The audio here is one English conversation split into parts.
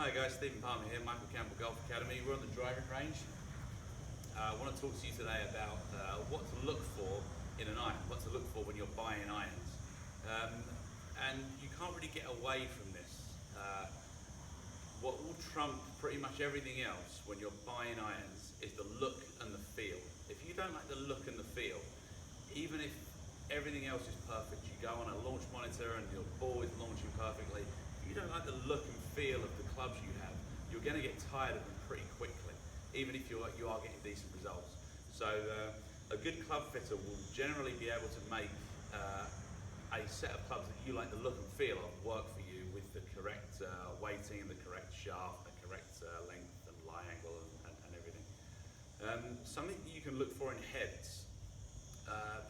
Hi guys, Stephen Palmer here, Michael Campbell Golf Academy. We're on the driving range. I want to talk to you today about what to look for in an iron, what to look for when you're buying irons. And you can't really get away from this. What will trump pretty much everything else when you're buying irons is the look and the feel. If you don't like the look and the feel, even if everything else is perfect, you go on a launch monitor and your ball is launching perfectly, if you don't like the look and feel of the clubs you have, you're going to get tired of them pretty quickly, even if you are getting decent results. So a good club fitter will generally be able to make a set of clubs that you like the look and feel of work for you with the correct weighting and the correct shaft, the correct length and lie angle and everything. Something that you can look for in heads,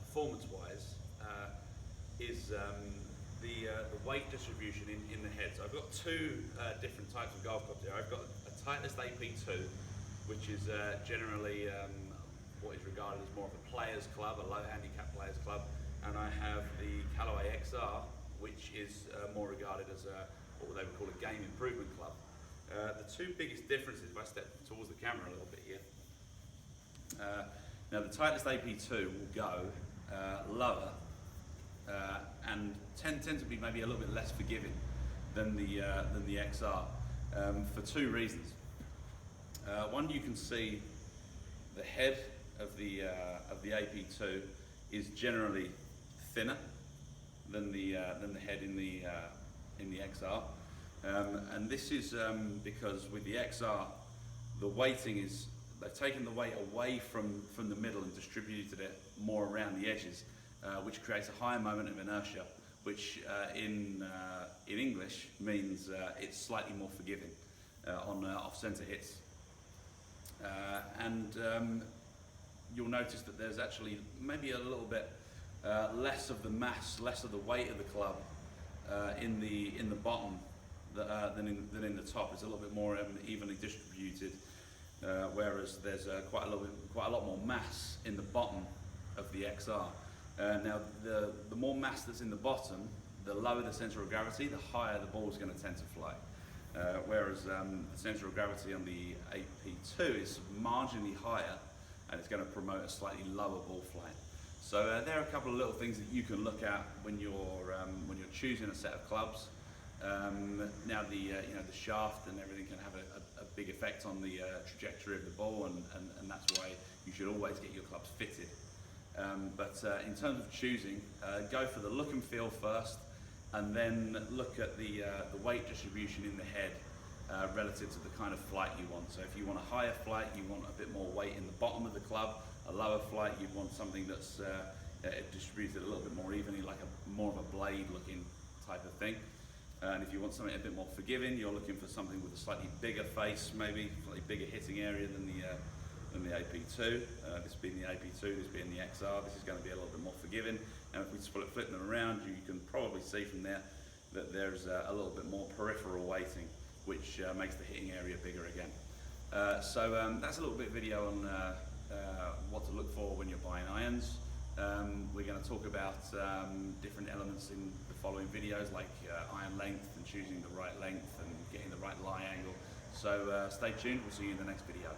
performance-wise, is the weight distribution in the heads. I've got two different types of golf clubs here. I've got a Titleist AP2, which is generally what is regarded as more of a players club, a low handicap players club, and I have the Callaway XR, which is more regarded as what they would call a game improvement club. The two biggest differences, if I step towards the camera a little bit here, now the Titleist AP2 will go lower and tend to be maybe a little bit less forgiving than the XR for two reasons. One, you can see the head of the AP2 is generally thinner than the head in the XR, and this is because with the XR, the weighting is, they've taken the weight away from the middle and distributed it more around the edges, which creates a higher moment of inertia, which in English means it's slightly more forgiving on off-center hits. And you'll notice that there's actually maybe a little bit less of the mass, less of the weight of the club in the bottom than in the top. It's a little bit more evenly distributed, whereas there's quite a lot more mass in the bottom of the XR. Now, the more mass that's in the bottom, the lower the center of gravity, the higher the ball is going to tend to fly. Whereas the center of gravity on the AP2 is marginally higher, and it's going to promote a slightly lower ball flight. So there are a couple of little things that you can look at when you're choosing a set of clubs. Now the shaft and everything can have a big effect on the trajectory of the ball, and that's why you should always get your clubs fitted. But in terms of choosing, go for the look and feel first, and then look at the weight distribution in the head relative to the kind of flight you want. So if you want a higher flight, you want a bit more weight in the bottom of the club. A lower flight, you'd want something that's distributed a little bit more evenly, like more of a blade looking type of thing. And if you want something a bit more forgiving, you're looking for something with a slightly bigger face, maybe slightly bigger hitting area than the AP2. This being the AP2, this being the XR, this is going to be a little bit more forgiving. And if we flip them around, you can probably see from there that there's a little bit more peripheral weighting, which makes the hitting area bigger again. So that's a little bit of video on what to look for when you're buying irons. We're going to talk about different elements in the following videos, like iron length and choosing the right length and getting the right lie angle. So stay tuned, we'll see you in the next video.